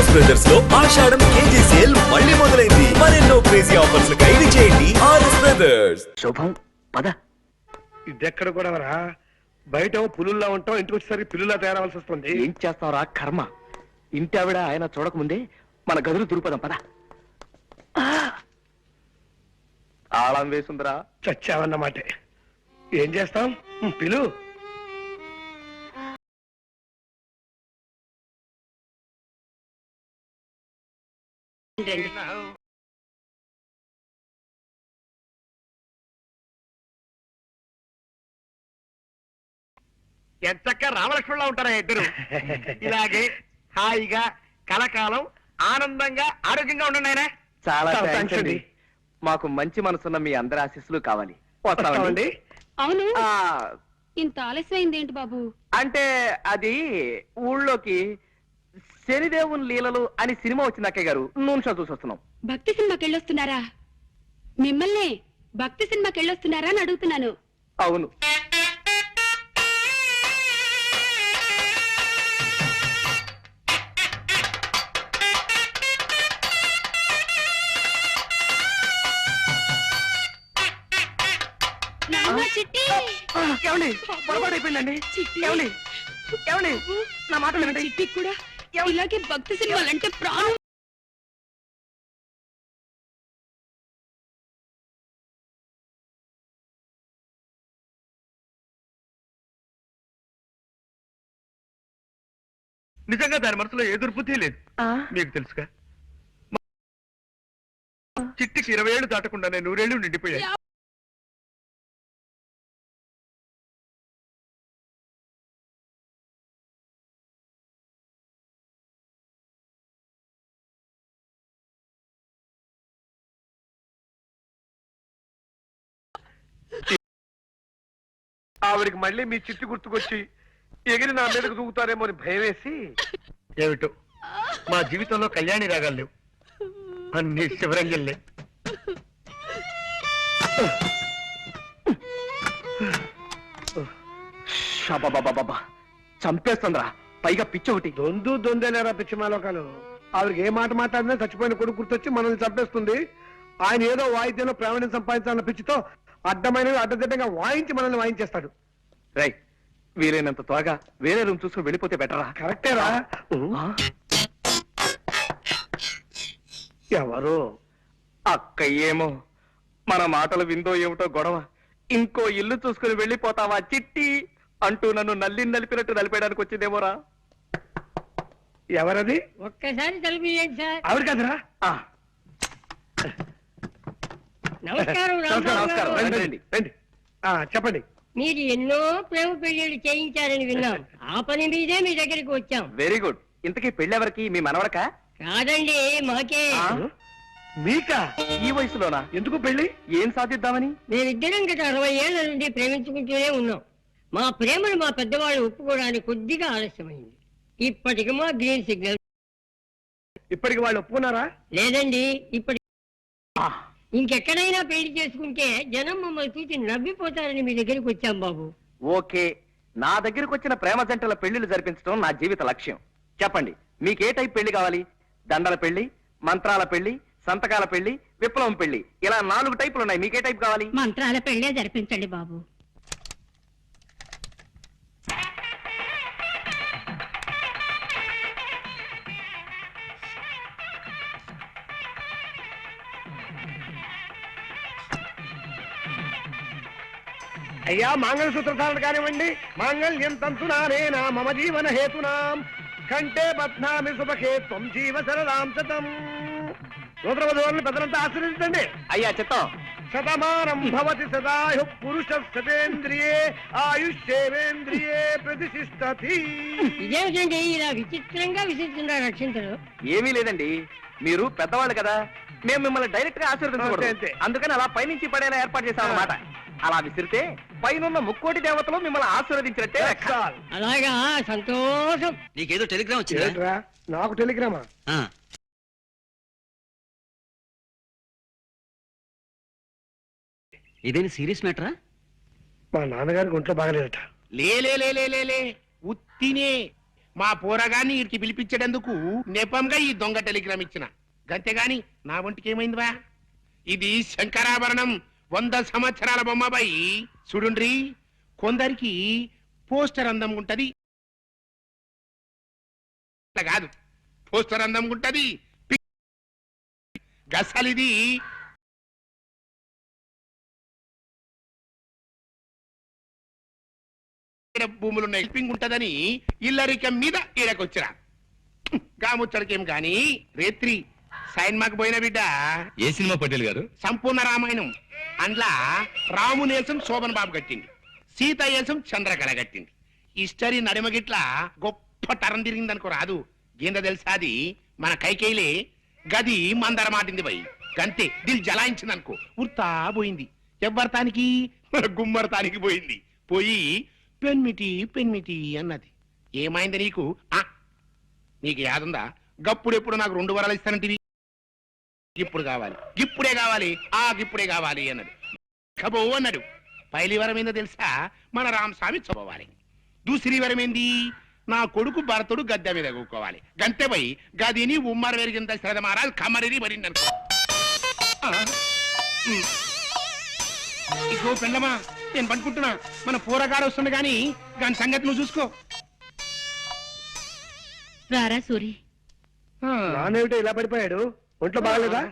RS brothers లో ఆషాఢం KG sale మళ్ళీ మొదలైంది. మరెన్నో క్రేజీ ఆఫర్స్ ఖైదీ చేయండి ఆర్ఎస్ బ్రదర్స్. శుభం పద. ఇదెక్కడ కూడా బయట పులుల్లా ఉంటాం, ఇంటికి వచ్చేసరికి పిల్లులా తయారవలసి వస్తుంది. ఏం చేస్తావురా కర్మ. ఇంటి ఆవిడ ఆయన చూడకముందే మన గదులు దురుపదం పద. తాళం వేసుందిరా. చచ్చావన్నమాట. ఏం చేస్తాం, పిలు. ఎంతక్క రామలక్ష్మణులా ఉంటారా ఇద్దరు. ఇలాగే హాయిగా కలకాలం ఆనందంగా ఆరోగ్యంగా ఉండండి ఆయన. చాలా థాంక్స్ అండి. మాకు మంచి మనసున్న మీ అందరి ఆశీస్సులు కావాలి. వస్తామండి. అవును, ఇంత ఆలస్యమైంది ఏంటి బాబు? అంటే అది ఊళ్ళోకి శనిదేవుని లీలలు అని సినిమా వచ్చింది అక్కయ్య గారు. నూనె షో చూసి వస్తున్నాం. భక్తి సినిమాకి వెళ్ళొస్తున్నారా? మిమ్మల్ని భక్తి సినిమాకి వెళ్ళొస్తున్నారా అని అడుగుతున్నాను. అవును. ఏమండి పొరపాటు అయిపోయిందండి. ఏమండి ఏమండి నా మాట వినండి. చిట్టి కూడా ఇలాగే భక్తి సినిమాలంటే ప్రాణం. నిజంగా దాని మనసులో ఏ దుర్బుద్ధి లేదు. మీకు తెలుసుగా, చిట్టికి 20 ఏళ్ళు దాటకుండానే 100 ఏళ్ళు నిండిపోయాయి. ఆవిడికి మళ్ళీ మీ చిట్టి గుర్తుకొచ్చి ఎగిరి నా మీదకు దూకుతారేమో అని భయం వేసి. ఏమిటో మా జీవితంలో కళ్యాణి రాగాలు లేవు, అన్ని శివరంజల్లే. చంపేస్తుందిరా. పైగా పిచ్చి ఒకటి. దొందేలేరా పిచ్చి మాలోకాలు. ఆవిడకి ఏ మాట మాట్లాడినా చచ్చిపోయిన కొడుకు గుర్తొచ్చి మనల్ని చంపేస్తుంది. ఆయన ఏదో వాయిద్యంలో ప్రావీణ్యం సంపాదించాలన్న పిచ్చితో అడ్డమైనవి అడ్డదిడ్డంగా వాయించి మనల్ని వాయించేస్తాడు. రై, వీలైనంత త్వరగా వేరే రూమ్ చూసుకుని వెళ్ళిపోతే బెటరా? కరెక్టేరా. ఎవరు? అక్క ఏమో మన మాటలు విందో ఏమిటో గొడవ. ఇంకో ఇల్లు చూసుకుని వెళ్ళిపోతావా చిట్టి అంటూ నన్ను నలిపినట్టు నలిపేయడానికి వచ్చిందేమోరా. ఎవరది? ఒక్కసారి తలుపుయండి సార్. ఆవిడ కదరా? నమస్కారం. నమస్కారం. రండి. చెప్పండి. మీరు ఎన్నో ప్రేమ పెళ్లిళ్ళు చేయించారని విన్నాం. ఆ పని మీదే మీ దగ్గరికి వచ్చాం. Very good. ఇంతకీ పెళ్ళెవరికి? మీ మనవడక? కాదండి, మాకే. మీకా? ఈ వయసులోనా? ఎందుకు పెళ్లి? ఏం సాధిద్దామని? మేమిద్దరం గత 60 ఏళ్ల నుండి ప్రేమించుకుంటూనే ఉన్నాం. మా ప్రేమను మా పెద్దవాళ్ళు ఒప్పుకోవడానికి కొద్దిగా ఆలస్యమైంది. ఇప్పటికి మా గ్రీన్ సిగ్నల్. ఇప్పటికి వాళ్ళు ఒప్పుకున్నారా? లేదండి. ఇప్పటి ఇంకెక్కడైనా పెళ్లి చేసుకుంటే జనం మమ్మల్ని చూసి నవ్విపోతారని మీ దగ్గరికి వచ్చాం బాబు. ఓకే, నా దగ్గరకు వచ్చిన ప్రేమ జంటల పెళ్లిళ్ళు జరిపించడం నా జీవిత లక్ష్యం. చెప్పండి, మీకే టైప్ పెళ్లి కావాలి? దండల పెళ్లి, మంత్రాల పెళ్లి, సంతకాల పెళ్లి, విప్లవం పెళ్లి, ఇలా 4 టైపులు ఉన్నాయి. మీకే టైప్ కావాలి? మంత్రాల పెళ్లే జరిపించండి బాబు. అయ్యా, మంగళసూత్రధారణ కానివ్వండి. మాంగళ్యం తంతునానేనా మమ జీవన హేతునాం కంటే బధ్నామి సుభకే త్వం జీవ సరదాం శతం. సూత్రవధువులను పెద్దలంతా ఆశీర్వదించండి. అయ్యా చిత్తం. శతమానం భవతి సదాయు పురుష శతేంద్రియే ఆయుష్యేంద్రియే ప్రతిష్ఠతి. ఇదేమిటండి ఇలా విచిత్రంగా విసిస్తున్నారు రక్షించరు? ఏమీ లేదండి, మీరు పెద్దవాళ్ళు కదా, మేము మిమ్మల్ని డైరెక్ట్ గా ఆశీర్వదించకూడదు. అందుకని అలా పైనుంచి పడేలా ఏర్పాటు చేశాం అన్నమాట. అలా విసిరితే పైనున్న 3,00,00,000 దేవతలు మిమ్మల్ని ఆశీర్వదించినట్టే. అలాగా, సంతోషం. నీకేదో టెలిగ్రామ్ వచ్చిందా? నాకు టెలిగ్రామా? ఇదేని సీరియస్ మ్యాటరా? మా నాన్నగారికి ఒంట్లో బాగలేదట. లే ఉత్తినే మా పోరగాన్ని వీరికి పిలిపించేటందుకు నెపంగా ఈ దొంగ టెలిగ్రామ్ ఇచ్చిన గంతేగాని నా ఒంటికి ఏమైంది బా ఇది శంకరాభరణం 100 సంవత్సరాల బొమ్మబాయి చూడుండ్రి కొందరికి పోస్టర్ అందం ఉంటది కాదు పోస్టర్ అందం ఉంటది గసలిది భూములున్న హెల్పింగ్ ఉంటదని ఇల్లరికం మీద ఈడకొచ్చిరా గాముచ్చడికేం గాని రేత్రి సైన్మాకు పోయిన బిడ్డ ఏ సినిమా పటేల్ గారు? సంపూర్ణ రామాయణం అందులో రామునేసం శోభన్ బాబు కట్టింది, సీత ఏసం చంద్రకళ కట్టింది. హిస్టరీ నడిమగిట్ల గొప్ప తరం తిరిగిందనుకో రాదు. ఏందో తెలుసా అది మన కైకేయిలే గది మందర మాటింది పోయి గంతే దిల్ జలాయించింది అనుకో ఉర్తా పోయింది. ఎవ్వరతానికి గుమ్మరతానికి పోయింది. పోయి పెన్మిటి పెన్మిటి అన్నది. ఏమైంది నీకు? నీకు యాదుందా గప్పుడెప్పుడు నాకు 2 వరాలు ఇస్తానంటివి, ఇప్పుడు కావాలి ఇప్పుడే కావాలి ఇప్పుడే కావాలి అన్నాడు. కబో అన్నాడు. పైలి వరం ఏందో తెలుసా? మన రామస్వామి చదవాలి. దూసరి వరం ఏంది? నా కొడుకు భరతుడు గద్దె మీద కూకోవాలి. గంతే పోయి గదిని ఉమ్మర వెరిగింత శ్రద్ధ మహారాజ్ కమరిని పడింది అనుకో. ఇగో పెండమా నేను పనుకుంటున్నా, మన పోరగాడు వస్తుంది గాని దాని సంగతి నువ్వు చూసుకో. రారా సూరి. నానేమిటో ఇలా పడిపోయాడు, ఒంట్లో బాగలేదా?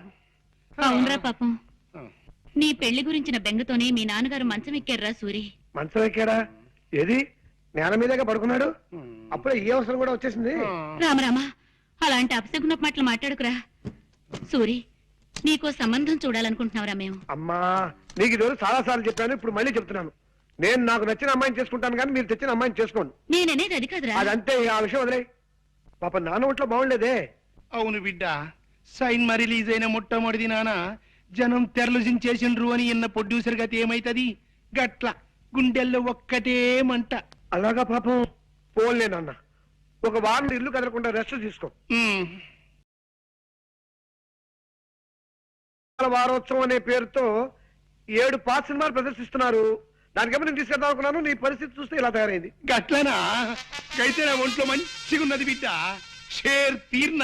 అవునరా పాపం, నీ పెళ్లి గురించిన బెంగతోనే మీ నాన్నగారు మంచం ఎక్కారా సూరి. మంచం ఎక్కాడా? ఏది నేల మీదగా పడుకున్నాడు? అప్పుడే ఈ అవసరం కూడా వచ్చేసింది. రామరామా, అలాంటి అపశకున మాటలు మాట్లాడుకురా. సూరి, నీకో సంబంధం చూడాలనుకుంటున్నావురా మేము. అమ్మా, నీకు ఈరోజు చాలా సార్లు చెప్పాను, ఇప్పుడు మళ్ళీ చెప్తున్నాను. నేను నాకు నచ్చిన అమ్మాయిని చేసుకుంటాను కానీ మీరు తెచ్చిన అమ్మాయిని చేసుకోండి. నేననేది అది కాదురా. అదంతే, ఆ విషయం వదిలే. పాప నాన్న ఒంట్లో బాగుండేదే. అవును బిడ్డ, సైన్మా రిలీజ్ అయిన మొట్టమొదటి నాన్న జనం తెరలు జించేసిండ్రు అని ఎన్న ప్రొడ్యూసర్ గతి ఏమైతది? గట్ల గుండెల్లో ఒక్కటే మంట. అలాగా పాపం. పోన్లే నాన్న, ఒక వారం ఇల్లు కదలకుండా రెస్ట్ తీసుకో. వారోత్సవం అనే పేరుతో 7 పాత సినిమాలు ప్రదర్శిస్తున్నారు. దానికేమో నేను తీసుకెళ్దాం అనుకున్నాను, నీ పరిస్థితి చూస్తే ఇలా తయారైంది. గట్లనా? అయితే నా ఒంట్లో మంచిగున్నది బిడ్డ. షేర్ తీర్న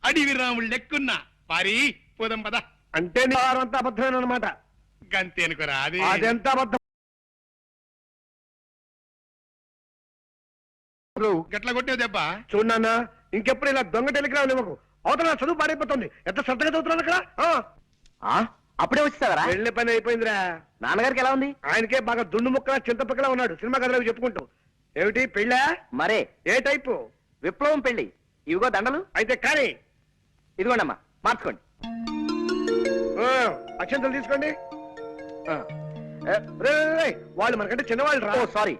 అడివి రాముడు లెక్కున్నా పారి పోదాం పద. అంటే నీ వారం అంతా అబద్ధమైన అనమాట. గంతే అనుకోరా? అది అదెంత అబద్ధం. గట్ల కొట్టావు దెబ్బ. చూడు నాన్న, ఇంకెప్పుడు ఇలా దొంగ టెలిగ్రామ్ ఇవ్వకు. అవతల నా చదువు పాడైపోతుంది. ఎంత శ్రద్ధగా చదువుతున్నాను అక్కడ. అప్పుడే వచ్చేసావరా? వెళ్ళే పని అయిపోయిందిరా. నాన్నగారికి ఎలా ఉంది? ఆయనకే బాగా దుండు ముక్కలా చింతపక్కలా ఉన్నాడు. సినిమా కథలు చెప్పుకుంటూ. ఏమిటి పెళ్ళా? మరే ఏ టైపు? విప్లవం పెళ్లి. ఇవిగో దండలు. అయితే కానీ ఇదిగోండమ్మా, మార్చుకోండి. అక్షంతలు తీసుకోండి. రే, వాళ్ళు మనకంటే చిన్నవాళ్ళు రా. సారీ.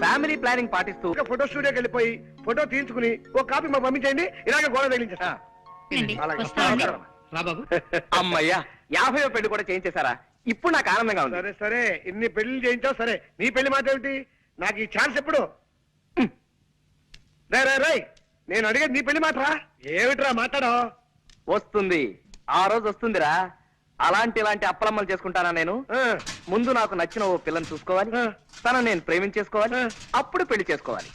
ఫ్యామిలీ ప్లానింగ్ పాటిస్తూ ఫోటో స్టూడియోకి వెళ్ళిపోయి ఫోటో తీయించుకుని ఒక కాపీ మాకు పంపించండి. ఇలాగే గోడ తగిలించేస్తా. రండి, అలాగే. వస్తామండి. రా బాబు. అమ్మయ్యా, 50వ పెళ్లి కూడా చేయించేశారా? ఇప్పుడు నాకు ఆనందంగా ఉంది. సరే సరే, ఇన్ని పెళ్లి చేయించావు సరే. నీ పెళ్లి మాట ఏమిటి? నాకు ఈ ఛాన్స్ ఎప్పుడు? రై, నేను అడిగేది నీ పెళ్లి మాటరా. ఏమిట్రా మాట్లాడో? వస్తుంది, ఆ రోజు వస్తుందిరా. ఇలాంటి అప్పలమ్మలు చేసుకుంటానా నేను? ముందు నాకు నచ్చిన ఓ పిల్లని చూసుకోవాలి, తనను నేను ప్రేమించేసుకోవాలి, అప్పుడు పెళ్లి చేసుకోవాలి.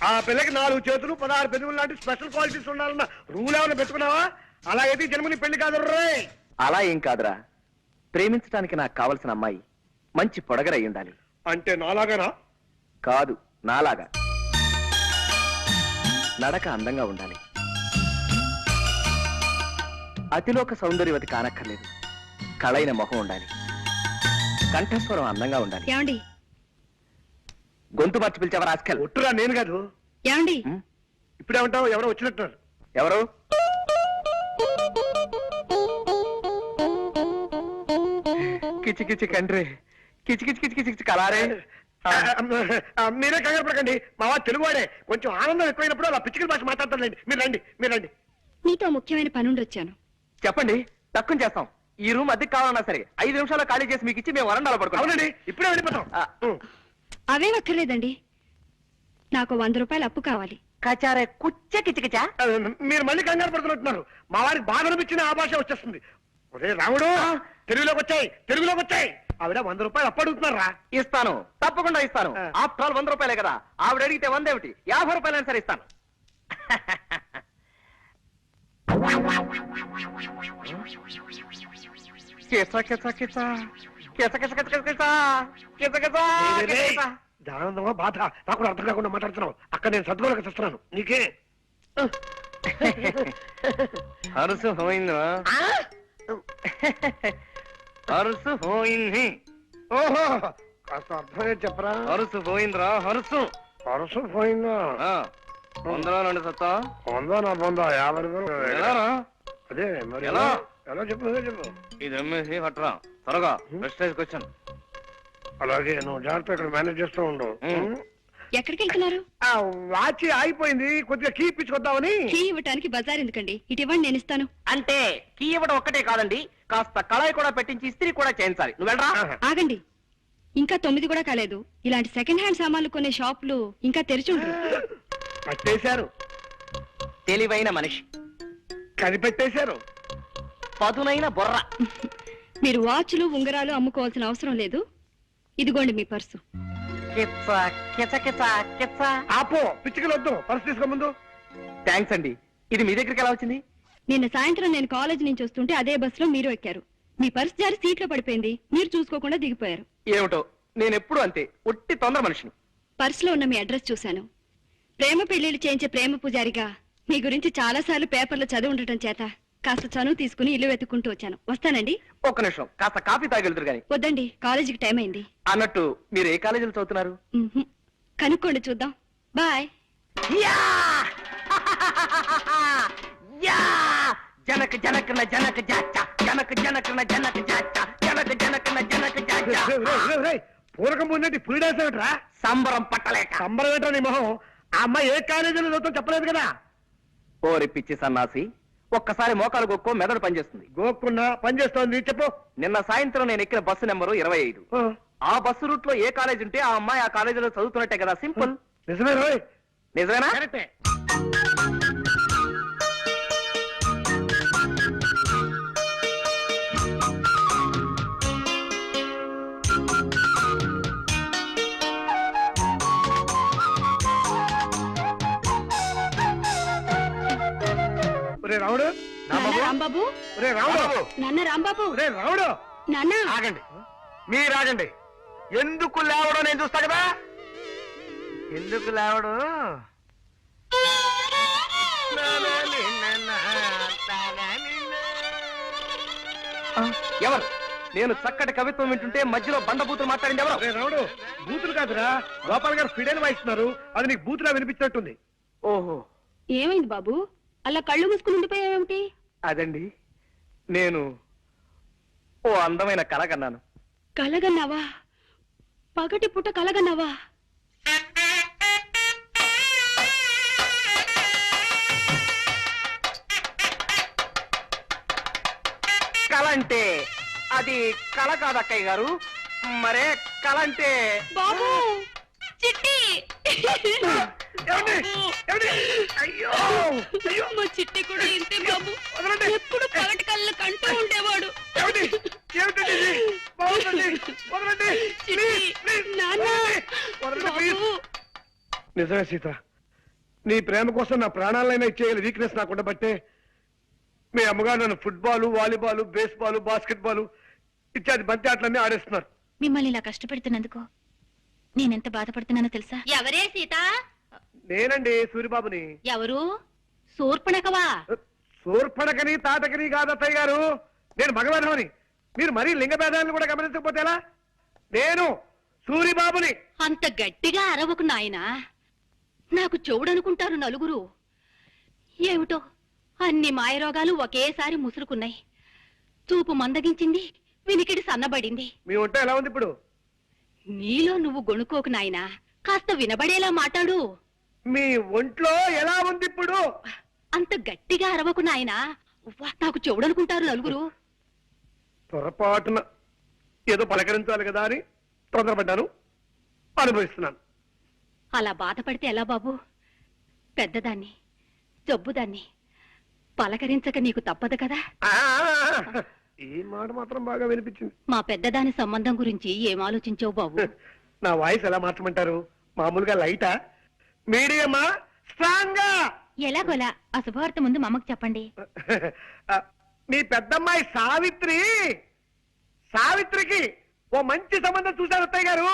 ఆ పిల్లకి 4 చేతులు 16 పెదవులు లాంటి స్పెషల్ క్వాలిటీస్ ఉండాలన్న రూల్ ఏమైనా పెట్టుకున్నావా? అలాగైతే జన్మని పెళ్లి కాదు రే. అలా ఏం కాదురా, ప్రేమించడానికి నాకు కావలసిన అమ్మాయి మంచి పొడగరై ఉండాలి. అంటే నాలాగానా? కాదు, నాలాగా. నడక అందంగా ఉండాలి, అతిలోక సౌందర్యవతి కానక్కర్లేదు. కళైన మొహం ఉండాలి, కంఠస్వరం అందంగా ఉండాలి. ఏమండి? గొంతు మార్చి పిలిచావా రాస్కల్? ఒట్టురా, నేను కాదు. ఏమండి? ఇప్పుడేమంటావు? ఎవరో వచ్చినట్టున్నారు. ఎవరు? కిచి కిచి కండ్రి, కిచి కిచి కిచి కిచి కలారే. మీరే కంగారు పడకండి, మా వాడు తెలుగువాడే. కొంచెం ఆనందం ఎక్కువైనప్పుడు అలా పిచ్చికల భాష మాట్లాడతారులేండి. మీరు రండి, మీరు రండి. నీతో ముఖ్యమైన పనుండి వచ్చాను. చెప్పండి, తక్కువ చేస్తాం. ఈ రూమ్ అద్దెకి కావాలన్నా సరే 5 నిమిషాల్లో ఖాళీ చేసి మీకు ఇచ్చి మేము వరండాలో పడుకోవాలి. అవునండి, ఇప్పుడే వెళ్ళిపోతాం. అవేం అక్కర్లేదండి, నాకు 100 రూపాయలు అప్పు కావాలి. కచారే కుచ్చ కిచకిచా. మీరు మళ్ళీ కంగారు పడుతున్నట్టున్నారు. మా వారికి బాధ అనిపించిన ఆ భాష వచ్చేస్తుంది. ఒరే రాముడు, తెలుగులోకి వచ్చాయి, తెలుగులోకి వచ్చాయి. ఆవిడ 100 రూపాయలు అప్పడుగుతున్నారా? ఇస్తాను, తప్పకుండా ఇస్తాను. ఆ. ఆఫ్టర్ ఆల్ 100 రూపాయలే కదా. ఆవిడ అడిగితే 100 ఏమిటి, 50 రూపాయలైనా సరే ఇస్తాను. కిస కిస కిస కిస కిస కిస కిస కిస కిస కిస. ఆనందమా బాధ నాకు కూడా అర్థం కాకుండా మాట్లాడుతున్నావు. అక్కడ నేను సర్దుకోలేక చూస్తున్నాను. నీకే హరుసు పోయిందా? హరుసు పోయింది. ఓహో కాస్త అర్థమే చెప్పరా? హరుసు పోయిందిరా, హరుసు. పరుసు పోయిందా? వందలో నుండి సత్తా పొందా నా పొందా 50 రూపాయలు. ఎలారా? అదే మరి ఎలా? ఎలా చెప్పు నువ్వే చెప్పు. ఇది అమ్మేసి పట్టరా త్వరగా. Prestige question. అలాగే నువ్వు జాగ్రత్త ఇక్కడ మేనేజ్ చేస్తూ ఉండు. ఎక్కడికి వెళ్తున్నారు? ఆ వాచి ఆగిపోయింది, కొద్దిగా కీ ఇప్పించుకొద్దామని. కీ ఇవ్వటానికి బజార్ ఎందుకండి? ఇటు ఇవ్వండి, నేను ఇస్తాను. అంటే కీ ఇవ్వడం ఒక్కటే కాదండి, కాస్త కళాయి కూడా పెట్టించి ఇస్త్రీ కూడా చేయించాలి. నువ్వు వెళ్ళరా. ఆగండి, ఇంకా 9 కూడా కాలేదు. ఇలాంటి సెకండ్ హ్యాండ్ సామాన్లు కొనే షాపులు ఇంకా తెరిచి ఉండరు. పట్టేశారు, తెలివైన మనిషి, కనిపెట్టేశారు. పదునైన బొర్ర. మీరు వాచ్లు ఉంగరాలు అమ్ముకోవాల్సిన అవసరం లేదు. ఇదిగోండి మీ పర్సు. కిచ్చ కిచ కిచ కిచ్చ. ఆపో, పిచ్చికలు వద్దు, పర్సు తీసుకో ముందు. థ్యాంక్స్ అండి. ఇది మీ దగ్గరికి ఎలా వచ్చింది? నిన్న సాయంత్రం నేను కాలేజ్ నుంచి వస్తుంటే అదే బస్సులో మీరు ఎక్కారు. మీ పర్సు జారి సీట్లో పడిపోయింది. మీరు చూసుకోకుండా దిగిపోయారు. ఏమిటో, నేను ఎప్పుడు అంతే, ఒట్టి తొందర మనిషిని. పర్సులో ఉన్న మీ అడ్రస్ చూశాను. ప్రేమ పెళ్లిళ్ళు చేయించే ప్రేమ పూజారిగా మీ గురించి చాలా సార్లు పేపర్లో చదివి ఉండటం చేత కాస్త చనువు తీసుకుని ఇల్లు వెతుక్కుంటూ వచ్చాను. వస్తానండి. ఒక్క నిమిషం, కాస్త కాఫీ తాగెళ్తురు గాని. వద్దండి, కాలేజీకి టైం అయింది. అన్నట్టు మీరు ఏ కాలేజీలో చదువుతున్నారు? మ్మ్హ్మ్. కనుక్కోండి, చూద్దాం. బాయ్. యా! యా! జనక జనకన జనక జాచ, జనక జనకన జనక జాచ, జనక జనకన జనక జాచ. పూరకం ముందంటే పులి డాన్స్ ఏమిట్రా? సంబరం పట్టలేక. సంబరం ఏంట్రా నీ మొహం? ఆ అమ్మాయి ఏ కాలేజీలో చదువుతాం చెప్పలేదు కదా. ఓరి పిచ్చి సన్నాసి, ఒక్కసారి మోకాలు గొక్కో మెదడు పనిచేస్తుంది. గోక్కున్నా పని చేస్తోంది, చెప్పు. నిన్న సాయంత్రం నేను ఎక్కిన బస్సు నెంబరు 25. ఆ బస్సు రూట్ లో ఏ కాలేజ్ ఉంటే ఆ అమ్మాయి ఆ కాలేజీలో చదువుతున్నట్టే కదా. సింపుల్. నిజమే రోయ్. నిజమేనా? ఒరే రావుడు, నాన్న రాంబాబు, ఒరే రావుడు, నాన్న రాంబాబు, ఒరే రావుడు. నాన్న. ఆగండి, మీరు ఆగండి. ఎందుకు లేవడో నేను చూస్తా కదా. ఎందుకు లేవడు? ఎవరు? నేను చక్కటి కవిత్వం వింటుంటే మధ్యలో బండబూతులు మాట్లాడింది ఎవరు? ఒరే రావుడు, బూతులు కాదురా, గోపాల్ గారు ఫిడేలు వాయిస్తున్నారు. అది నీకు బూతులా వినిపించినట్టుంది. ఓహో, ఏమైంది బాబు? అలా కళ్ళు మూసుకుని ఉండిపోయావేమిటి? అదండి, నేను ఓ అందమైన కళ కన్నాను. కలగన్నావా? పగటి పుట్ట కలగన్నావా? కళ అంటే అది కళ కాదు అక్కయ్య గారు. మరే కళ అంటే బాబు, చిట్టి. ఏమండి? ఏమండి? అయ్యో అయ్యో, మా చిట్టి కూడా ఇంతే బాబు. వదలండి. ఎప్పుడు పగటి కళ్ళు కంటూ ఉండేవాడు. ఏమండి? ఏమిటండి ఇది? బాగుందండి. వదలండి. చిట్టి, ప్లీజ్, ప్లీజ్, నాన్న. వదలండి, ప్లీజ్. బాబు. నిజమే సీత, నీ ప్రేమ కోసం నా ప్రాణాలైనా ఇచ్చేయాలి వీక్నెస్ నాకు ఉండబట్టే మీ అమ్మగారు నన్ను ఫుట్బాల్, వాలీబాల్, బేస్బాల్, బాస్కెట్బాల్ ఇత్యాది బంతి ఆటలన్నీ ఆడేస్తున్నారు. మిమ్మల్ని ఇలా కష్టపెడుతున్నందుకు నేనెంత బాధపడుతున్నానో తెలుసా? ఎవరే సీత? నేనండి సూరిబాబుని. ఎవరు? శూర్పణఖవా? సూర్పణకని తాటకని కాదత్తయ్య గారు, నేను మగవాధవని. మీరు మరీ లింగ భేదాలను కూడా గమనించకపోతే ఎలా? నేను సూరిబాబుని. అంత గట్టిగా అరవకు నాయనా, నాకు చెవుడనుకుంటారు నలుగురు. ఏమిటో అన్ని మాయరోగాలు ఒకేసారి ముసురుకున్నాయి. చూపు మందగించింది, వినికిడి సన్నబడింది. మీ ఒంట ఎలా ఉంది ఇప్పుడు? నీలో నువ్వు గొణుకోకు నాయనా, కాస్త వినబడేలా మాట్లాడు. మీ ఒంట్లో ఎలా ఉంది ఇప్పుడు? అంత గట్టిగా అరవకు నాయనా, ఉవ్వ, నాకు చెవుడనుకుంటారు నలుగురు. పొరపాటున ఏదో పలకరించాలి కదా అని తొందరపడ్డాను, అనుభవిస్తున్నాను. అలా బాధపడితే ఎలా బాబు? పెద్దదాన్ని, జబ్బుదాన్ని పలకరించక నీకు తప్పదు కదా. ఆ, ఈ మాట మాత్రం బాగా వినిపించింది. మా పెద్దదాని సంబంధం గురించి ఏం ఆలోచించావు బాబు? నా వాయిస్ ఎలా మార్చమంటారు? మామూలుగా లైటా, మీడియమా, స్ట్రాంగా? ఎలాగోలా ఆ శుభవార్త ముందు మా అమ్మకు చెప్పండి. మీ పెద్దమ్మాయి సావిత్రికి ఓ మంచి సంబంధం చూశారు అత్తయ్య గారు.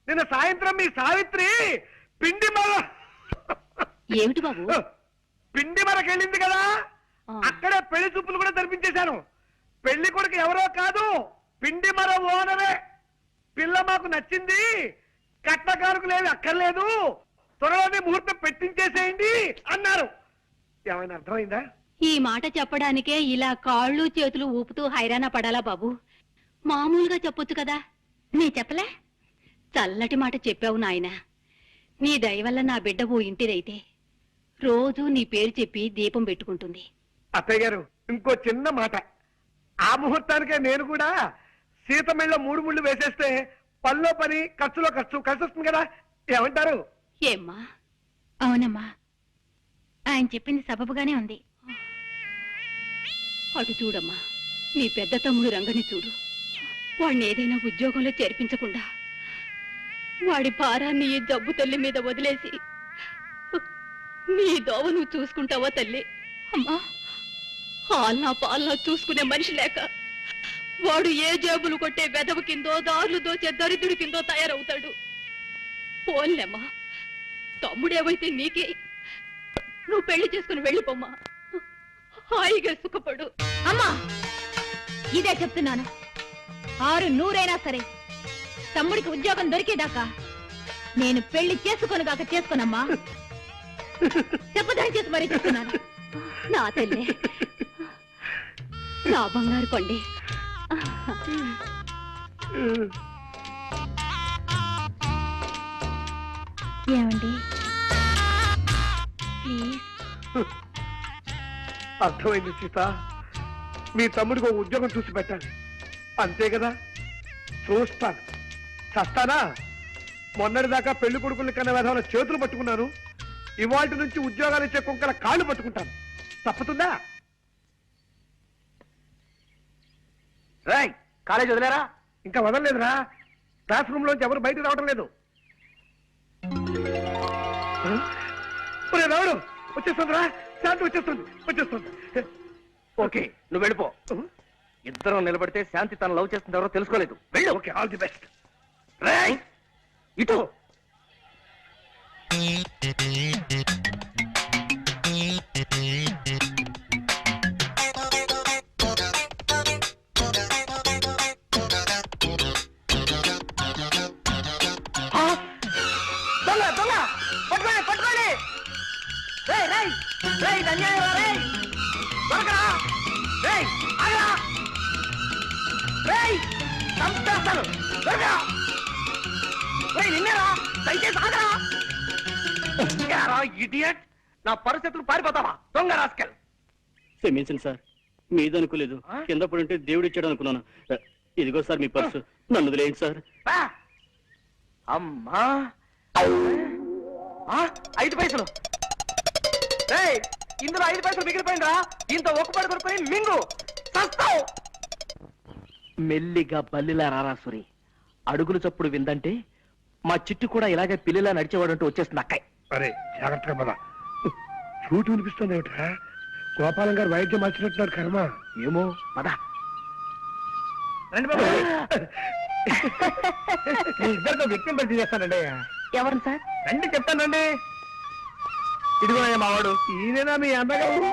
నిన్న సాయంత్రం మీ సావిత్రి పిండి ఏమిటి బాబు? పిండి మరకెళ్ళింది కదా, అక్కడే పెళ్లి చూపులు కూడా జరిపించేశాను. పెళ్లి కొడుకు ఎవరో కాదు, పిండి మర ఓనరే. పిల్ల మాకు నచ్చింది, కట్నకారుకులేవి అక్కర్లేదు, త్వరలోనే ముహూర్తం పెట్టించేసేయండి అన్నారు. ఏమైనా అర్థమైందా? ఈ మాట చెప్పడానికే ఇలా కాళ్ళు చేతులు ఊపుతూ హైరాణ పడాలా బాబు? మామూలుగా చెప్పొచ్చు కదా. నీ చెప్పలే? చల్లటి మాట చెప్పావు నాయన. నీ దయ వల్ల నా బిడ్డ ఓ ఇంటిదైతే రోజు నీ పేరు చెప్పి దీపం పెట్టుకుంటుంది. అత్తయ్య గారు, ఇంకో చిన్న మాట. ఆ ముహూర్తానికే నేను కూడా సీతమెళ్ళ 3 ముళ్ళు వేసేస్తే పనిలో పని, ఖర్చులో ఖర్చు కలిసి వస్తుంది కదా. ఏమంటారు? ఏమ్మా? అవునమ్మా, ఆయన చెప్పింది సబబుగానే ఉంది. అటు చూడమ్మా, నీ పెద్ద తమ్ముడు రంగని చూడు. వాడిని ఏదైనా ఉద్యోగంలో చేర్పించకుండా వాడి భారాన్ని ఈ జబ్బు తల్లి మీద వదిలేసి నీ దోవ నువ్వు చూసుకుంటావా తల్లి? అమ్మా, హాల్నా పాలనా చూసుకునే మనిషి లేక వాడు ఏ జేబులు కొట్టే వెదవ కిందో, దారులు దోచే దరిద్రుడి కిందో తయారవుతాడు. పోన్లేమ్మా, తమ్ముడేవైతే నీకే. నువ్వు పెళ్లి చేసుకుని వెళ్ళిపోమ్మా, హాయిగా సుఖపడు. అమ్మా, ఇదే చెప్తున్నాను. 600 సరే, తమ్ముడికి ఉద్యోగం దొరికేదాకా నేను పెళ్లి చేసుకోనుగాక చేసుకోనమ్మా. చెప్పదని చేసి మరీ చెప్తున్నాను. నా తల్లి, నా బంగారు కొండి. ఏమండి ప్లీజ్? అర్థమైంది సీత. మీ తమ్ముడికి ఒక ఉద్యోగం చూసి పెట్టాలి, అంతే కదా. చూస్తాను, చస్తానా? మొన్నటిదాకా పెళ్లి కొడుకుల్ని కన్నా విధాన చేతులు పట్టుకున్నాను, ఇవాళ నుంచి ఉద్యోగాలు ఇచ్చే కుంకల కాళ్ళు పట్టుకుంటాను. తప్పుతుందా? కాలేజ్ వదిలేరా? ఇంకా వదలలేదురా. క్లాస్ రూమ్ లోంచి ఎవరు బయటకు రావడం లేదు. రావుడు వచ్చేస్తుందిరా, శాంతి వచ్చేస్తుంది. ఓకే, నువ్వు వెళ్ళిపో. ఇద్దరం నిలబడితే శాంతి తన లవ్ చేస్తుంది ఎవరో తెలుసుకోలేదు. వెళ్ళు. Okay, all the best. ఇటు దొంగ పట్టుకోండి. ఇడియట్, నా పరిస్థితులు పారిపోతావా దొంగ రాస్కెల్? క్షమించండి సార్, మీదనుకోలేదు. కింద పడుంటే దేవుడు ఇచ్చాడు అనుకున్నాను. ఇదిగో సార్ మీ పర్సు, నన్ను వదిలేయండి సార్. అమ్మా, 5 పైసలు. ఇందులో 5 పైసలు మిగిలిపోయిందా? దీంతో ఒక్కపడి దొరికిపోయి మింగు చస్తావు. మెల్లిగా బల్లిలా రారాసురి, అడుగులు చప్పుడు విందంటే మా చిట్టు కూడా ఇలాగే పిల్లిలా నడిచేవాడంటూ వచ్చేస్తుంది అక్కయ్. అరే జాగ్రత్తగా పద. చూటు వినిపిస్తుంది ఏమిట్రా? గోపాలం గారు వైద్యం మార్చినట్టున్నారు కర్మ. ఏమో పద. రండి బాబు. ఇద్దరితో వ్యక్తిని పరిచయం చేస్తానండి. ఎవరు సార్? రండి చెప్తానండి. ఇదిగో మావాడు. ఈయనేనా మీ అన్నగారు?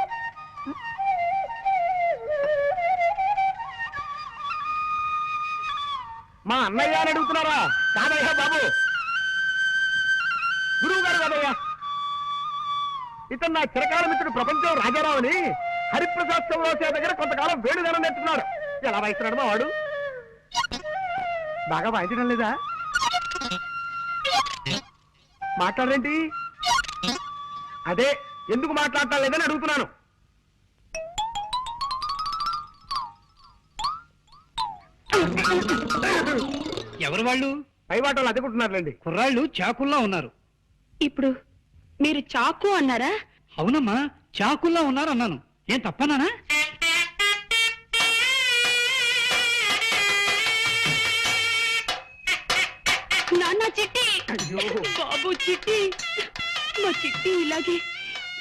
మా అన్నయ్య అని అడుగుతున్నారా? కాదయ్యా బాబు, గురువు గారు కాదయ్యా. ఇతను నా చిరకాల మిత్రుడు ప్రపంచం రాజారావు అని హరిప్రసాద్ చౌరాసే దగ్గర కొంతకాలం వేణుగానం నేర్చుకున్నాడు. ఎలా వాయిస్తున్నాడు మా వాడు? బాగా వాయించడం లేదా? మాట్లాడరేంటి? అదే ఎందుకు మాట్లాడటం లేదని అడుగుతున్నాను. ఎవరు వాళ్ళు? పై వాటలు అదుకుంటున్నారులేండి. కుర్రాళ్ళు చాకుల్లా ఉన్నారు. ఇప్పుడు మీరు చాకు అన్నారా? అవునమ్మా, చాకుల్లా ఉన్నారు అన్నాను. ఏం తప్పనానా? బాబు చిట్టి, మా చిట్టి ఇలాగే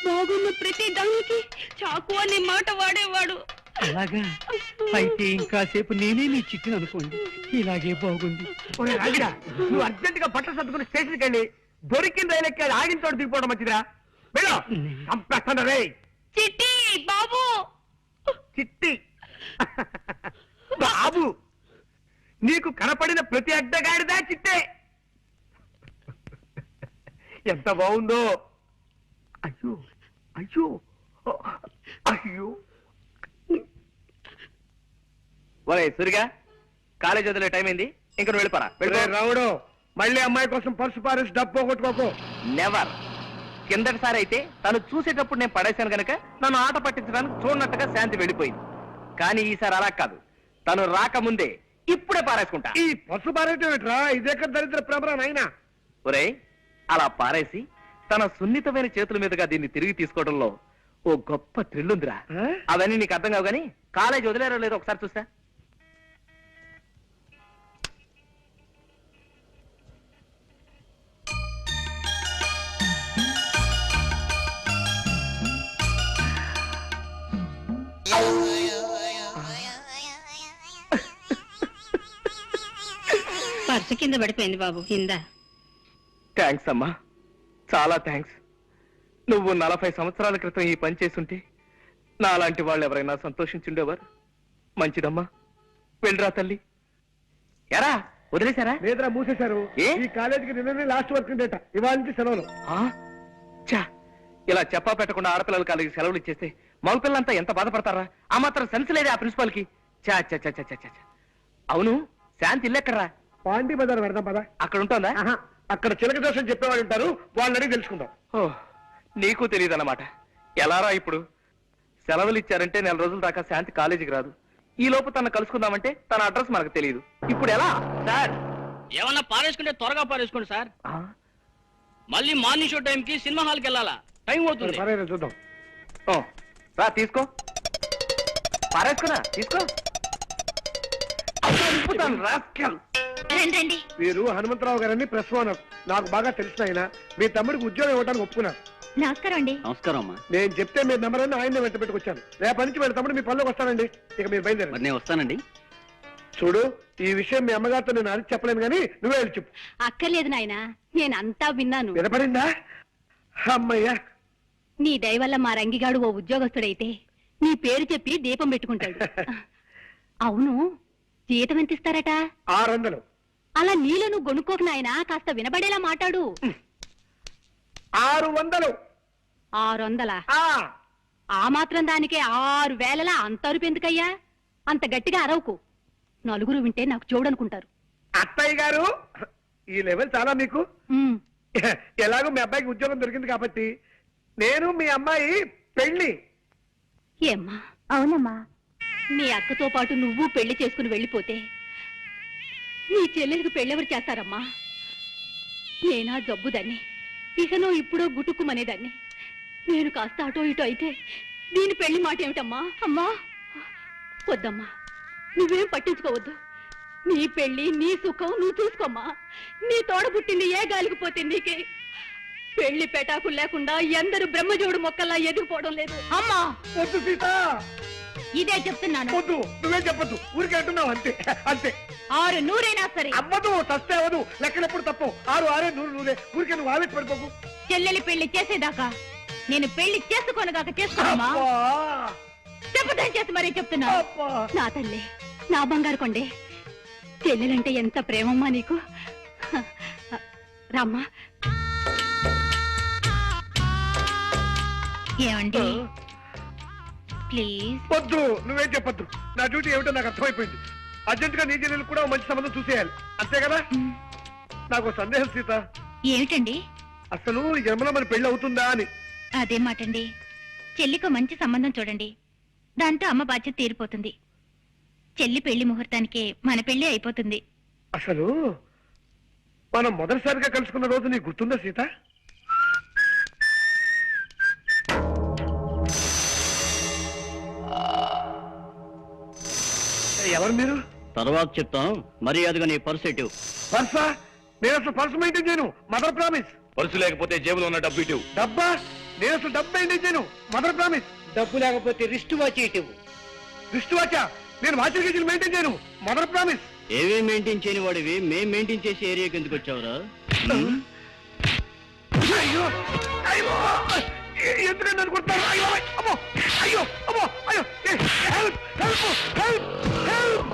బాగున్న ప్రతి దానికి చాకు అనే మాట వాడేవాడు. అలాగా అయితే ఇంకాసేపు నేనే నీ చిట్టును అనుకోండి. ఇలాగే బాగుంది. ఒరే రాజుగా, నువ్వు అర్జెంట్ గా బట్టలు సర్దుకుని స్టేషన్కి వెళ్ళి దొరికిన రైలు ఎక్కి అది ఆగిన చోట దిగిపోవడం మంచిదిరా. వెళ్ళు. చంపేస్తాను రే. చిట్టి బాబు, చిట్టి బాబు, నీకు కనపడిన ప్రతి అడ్డగాడిదా చిట్టే. ఎంత బాగుందో. అయ్యో అయ్యో అయ్యో. ఒరే సూరిగా, కాలేజ్ వదిలే టైం అయింది, ఇంకా నువ్వు వెళ్ళిపోరా. ఒరే రావుడు, మళ్ళీ అమ్మాయి కోసం పర్సు పారేసి డబ్బు పోగొట్టుకోకు. నెవర్. కిందటిసారి అయితే తను చూసేటప్పుడు నేను పడేశాను గనక నన్ను ఆట పట్టించడానికి చూడనట్టుగా శాంతి వెళ్ళిపోయింది. కానీ ఈసారి అలా కాదు, తను రాకముందే ఇప్పుడే పారేసుకుంటా. ఈ పర్సు పారేయటం ఏంట్రా? ఇదేక దరిద్ర ప్రభరా నాయనా. ఒరే, అలా పారేసి తన సున్నితమైన చేతుల మీదుగా దీన్ని తిరిగి తీసుకోవడంలో ఓ గొప్ప థ్రిల్ ఉందిరా. ఆ? అవన్నీ నీకు అర్థం కావు గానీ కాలేజ్ వదిలేరో లేదో ఒకసారి చూస్తా. పర్సు కింద పడిపోయింది బాబు, కింద. థ్యాంక్స్ అమ్మా, చాలా థ్యాంక్స్. నువ్వు 40 సంవత్సరాల క్రితం ఈ పని చేసుంటే నాలాంటి వాళ్ళు ఎవరైనా సంతోషించుండేవారు. మంచిదమ్మా, వెళ్ళరా తల్లి. ఎరా వదిలేశారా? లేదురా, మూసేశారు. ఏ? ఈ కాలేజీకి నిన్ననే లాస్ట్ వర్క్ డేట, ఇవాళ నుంచి సెలవులు. ఆ? ఛా, ఇలా చెప్పా పెట్టకుండా ఆడపిల్లల కాలేజీకి సెలవులు ఇచ్చేస్తే మగపిల్లలంతా ఎంత బాధపడతారా? ఆ మాత్రం సెన్స్ లేదే ఆ ప్రిన్సిపాల్ కి. చా చా చా చా చా చా. అవును, శాంతి ఇల్లెక్కడరా? పాండి బజార్ పెడదాం పదా. అక్కడ ఉంటుందా? ఆహా, అక్కడ చిలక దోషం చెప్పేవాళ్ళు ఉంటారు, వాళ్ళని అడిగి తెలుసుకుందాం. ఓ, నీకు తెలియదన్నమాట. ఎలారా ఇప్పుడు? సెలవులు ఇచ్చారంటే 4 రోజుల దాకా శాంతి కాలేజీకి రాదు. ఈ లోపు తను కలుసుకుందామంటే తన అడ్రస్ మనకు తెలియదు. ఇప్పుడు ఎలా? సార్, ఏమన్నా పారేసుకుంటే త్వరగా పారేసుకోండి సార్. మళ్ళీ మార్నింగ్ షో టైంకి సినిమా హాల్కి వెళ్ళాలా, టైం అవుతుంది. పర్వాలేదు, చూద్దాం. ఓ, రా తీసుకో. పారేసుకున్నా, తీసుకో. రండి. వీరు హనుమంతరావు గారని ప్రెస్ ఓనర్. నాకు బాగా తెలిసిన ఆయన. మీ తమ్ముడికి ఉద్యోగం ఇవ్వడానికి ఒప్పుకున్నారు. నమస్కారం అండి. నమస్కారం అమ్మా. నేను చెప్తే మీ నెంబర్ అని ఆయన వెంట పెట్టుకొచ్చాను. రేపటి నుంచి వీళ్ళ తమ్ముడు మీ పనిలోకి వస్తానండి. ఇక మీరు బయలుదేరండి. మరి నేను వస్తానండి. చూడు, ఈ విషయం మీ అమ్మగారితో నేను అడిగి చెప్పలేను కానీ నువ్వే వెళ్ళి చెప్పు. అక్కర్లేదు నాయనా, నేనంతా విన్నాను. వినపడిందా? అమ్మయ్యా. నీ దయ వల్ల మా రంగిగాడు ఓ ఉద్యోగస్తుడైతే నీ పేరు చెప్పి దీపం పెట్టుకుంటాడు. అవును, జీతం ఎంత ఇస్తారట? 600. అలా నీలో నువ్వు గొనుక్కోకు నాయనా, కాస్త వినబడేలా మాట్లాడు. 600. 600? ఆ, ఆ మాత్రం దానికే 6000 అంత అరుపు ఎందుకయ్యా? అంత గట్టిగా అరవకు, నలుగురు వింటే నాకు చూడనుకుంటారు. అత్తయ్య గారు, ఈ లెవెల్ చాలా మీకు. ఉమ్, ఎలాగో మీ అబ్బాయికి ఉద్యోగం దొరికింది కాబట్టి నేను మీ అమ్మాయి పెళ్లి. ఏమ్మా? అవునమ్మా. నీ అక్కతో పాటు నువ్వు పెళ్లి చేసుకుని వెళ్ళిపోతే నీ చెల్లెలకు పెళ్ళెవరు చేస్తారమ్మా? నేనా జబ్బుదాన్ని, ఇకనో ఇప్పుడో గుటుక్కుమనేదాన్ని. నేను కాస్త అటో ఇటో అయితే దీని పెళ్లి మాట ఏమిటమ్మా? అమ్మా వద్దమ్మా, నువ్వేం పట్టించుకోవద్దు. నీ పెళ్లి నీ సుఖం నువ్వు చూసుకోమ్మా. నీ తోడ పుట్టింది ఏ గాలికి పోతుంది నీకే. పెళ్లి పెటాకులు లేకుండా ఎందరు బ్రహ్మజోడు మొక్కల్లా ఎదిగిపోవడం లేదు. అమ్మా వద్దు సీత, ఇదే చెప్తున్నాను. వద్దు, నువ్వే చెప్పొద్దు. ఊరికి అంటున్నావు అంతే అంతే. 600 సరే. అవ్వదు, తస్తే అవ్వదు. లెక్కలెప్పుడు తప్పు. 6 6 100 ఊరికే నువ్వు ఆవేశ పడిపోకు. చెల్లెలి పెళ్లి చేసేదాకా నేను పెళ్లి చేసుకోనగాక చేసుకోమా? అబ్బా, చెప్పదని చేసి మరీ చెప్తున్నా. అబ్బా. నా తల్లి, నా బంగారు కొండే, చెల్లెలంటే ఎంత ప్రేమమ్మా నీకు. రామ్మా. ఏమండి ప్లీజ్? వద్దు, నువ్వేం చెప్పొద్దు. నా డ్యూటీ ఏమిటో నాకు అర్థమైపోయింది. అర్జెంట్ గా నీ చెల్లెలు కూడా ఓ మంచి సంబంధం చూసేయాలి, అంతే కదా? నాకు సందేహం సీత. ఏమిటండి? అసలు ఈ జన్మలో మన పెళ్లి అవుతుందా అని. అదే మాటండి. చెల్లికి మంచి సంబంధం చూడండి, దాంతో అమ్మ బాధ్యత తీరిపోతుంది. చెల్లి పెళ్లి ముహూర్తానికే మన పెళ్లి అయిపోతుంది. అసలు మనం మొదటిసారిగా కలుసుకున్న రోజు నీకు గుర్తుందా సీత? ఎవరు మీరు? తర్వాత చెప్తాను, మర్యాదగా నీ పర్సు ఎటు. పర్సా? నేను అసలు పర్సు మెయింటైన్ చేయను, మదర్ ప్రామిస్. పరుసు లేకపోతే జేబులో ఉన్న డబ్బు ఇటు. డబ్బా? నేను అసలు డబ్బు మెయింటైన్ చేయను, మదర్ ప్రామిస్. డబ్బు లేకపోతే రిస్ట్ వాచ్ ఇవ్వు. దృష్టి వాచా? నేను వాచర్ గేజీలు మెయింటైన్ చేయను, మదర్ ప్రామిస్. ఏవే మెయింటైన్ చేయని వాడివి మేం మెయింటైన్ చేసే ఏరియాకి ఎందుకు వచ్చావురా? అయ్యో అయ్యో, ఎందుకంటే అనుకుంటున్నారు? అయ్యో అమ్మో, అయ్యో అమ్మో, అయ్యో, హెల్ప్ హెల్ప్ హెల్ప్ హెల్ప్.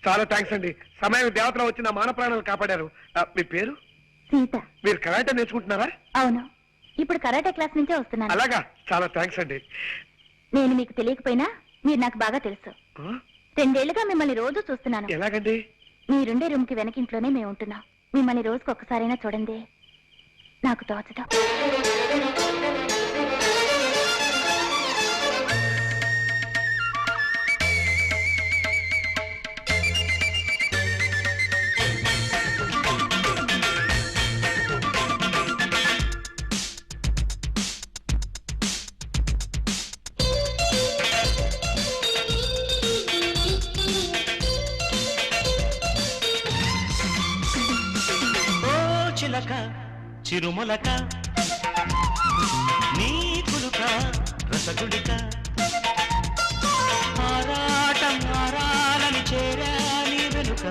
చాలా థ్యాంక్స్ అండి. సమయం దేవతలో వచ్చి నా మాన ప్రాణాలు కాపాడారు. మీ పేరు? సీత. మీరు కరాటే నేర్చుకుంటున్నారా? అవును, ఇప్పుడు కరాటే క్లాస్ నుంచే వస్తున్నాను. అలాగా, చాలా థ్యాంక్స్ అండి. నేను మీకు తెలియకపోయినా మీరు నాకు బాగా తెలుసు. 2 ఏళ్లుగా మిమ్మల్ని రోజు చూస్తున్నాను. ఎలాగండి? మీరుండే రూమ్ కి వెనకింట్లోనే మేము ఉంటున్నాం. మిమ్మల్ని రోజుకు ఒక్కసారైనా చూడండి, నాకు తోచదు. చిరుమలక నీ కులుక రసగుడిక ఆరాటం ఆరాలని చేరాని వెనుక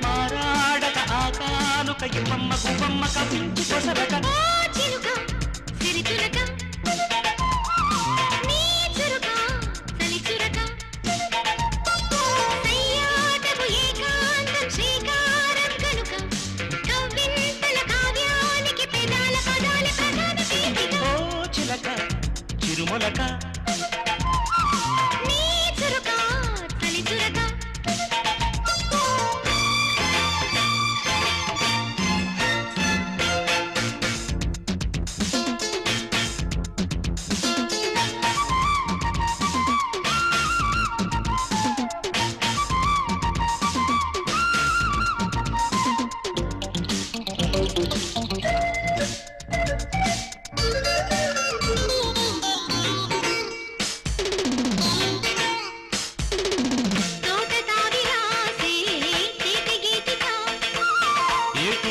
మారాడక ఆకానుక ఇమ్మమ్మ గుమ్మమ్మ కవించి కొసరక చిరుమలక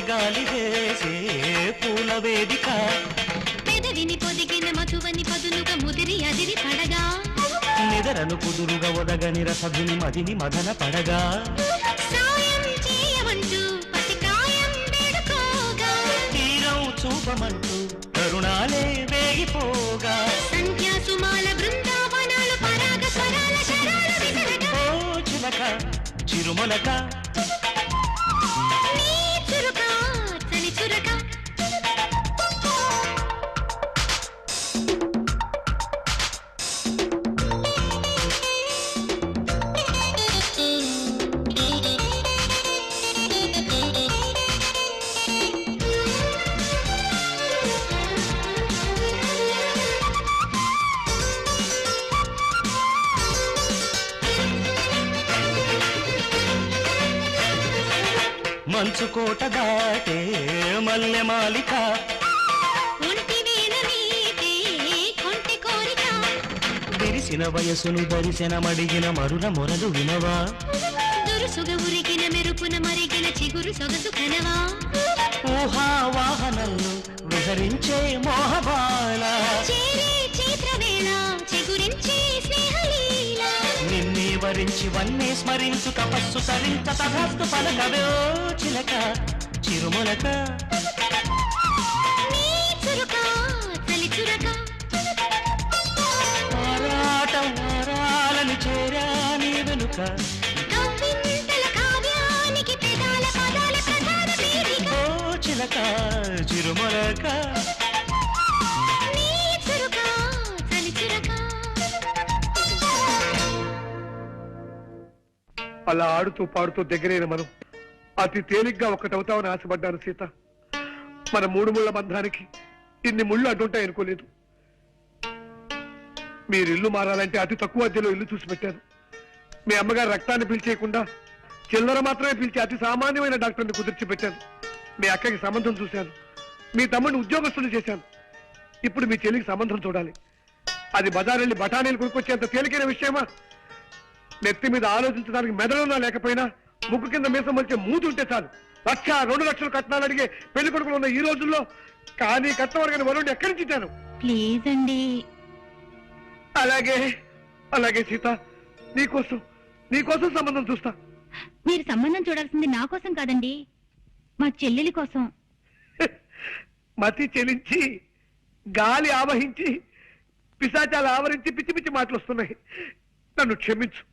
గాలి వేసే పూల వేదిక పెదవిని పొదిగిన మధువని పదునుగా ముదిరి అదిరి పడగా నిదరను కుదురుగా ఒదగని రసధుని మదిని మదన పడగా సాయం చేయమంటూ పతికాయం వేడుకోగా తీరం చూపమంటూ కరుణాలే వేగిపోగా సంధ్యా సుమాల బృందావనాలు పరాగ స్వరాల శరాల విసరగా ఓ చిలక చిరుమలక మంచు కోట దాటే మల్లె మాలిక విరిసిన వయసును దరిశన మడిగిన మరుల మొరలు వినవా దురుసుగా ఉరిగిన మెరుపున మరిగిన చిగురు సొగసు కనవా ఊహా వాహనంలో విహరించే మోహబాల చైత్రవేళ చిగురించే స్నేహలీల నిన్నే వరించి శివన్నే స్మరించు తపస్సు తరించ తథాస్తు పలకవే ఓ చిలక చిరుమొలక ఆరాటం ఆరాలని చేరా నీ వెనుక ఓ చిలక చిరుమొలక అలా ఆడుతూ పాడుతూ దగ్గరైన మనం అతి తేలిగ్గా ఒక్కటవుతామని ఆశపడ్డాను సీత. మన 3 ముళ్ళ బంధానికి ఇన్ని ముళ్ళు అడ్డుంటాయి అనుకోలేదు. మీరు ఇల్లు మారాలంటే అతి తక్కువ అద్దెలో ఇల్లు చూసి పెట్టాను. మీ అమ్మగారు రక్తాన్ని పీల్చేయకుండా చిల్లర మాత్రమే పీల్చి అతి సామాన్యమైన డాక్టర్ని కుదిర్చి పెట్టాను. మీ అక్కకి సంబంధం చూశాను. మీ తమ్ముడిని ఉద్యోగస్తులు చేశాను. ఇప్పుడు మీ చెల్లికి సంబంధం చూడాలి. అది బజారెళ్ళి బఠానీలు కొనుక్కొచ్చేంత తేలికైన విషయమా? నెత్తి మీద ఆలోచించడానికి మెదడున్నా లేకపోయినా ముక్కు కింద మీసం వచ్చే మూతి ఉంటే చాలు 1,00,000, 2 లక్షలు కట్నాలు అడిగే పెళ్లి కొడుకులు ఉన్న ఈ రోజుల్లో కానీ కట్టవరగని వరుణ్ణి ఎక్కడి నుంచి ఇచ్చాను? ప్లీజ్ అండి. అలాగే అలాగే సీత, నీకోసం సంబంధం చూస్తా. మీరు సంబంధం చూడాల్సింది నా కోసం కాదండి, మా చెల్లెలి కోసం. మతి చెలించి గాలి ఆవహించి పిశాచాలు ఆవరించి పిచ్చి పిచ్చి మాటలు వస్తున్నాయి. నన్ను క్షమించు.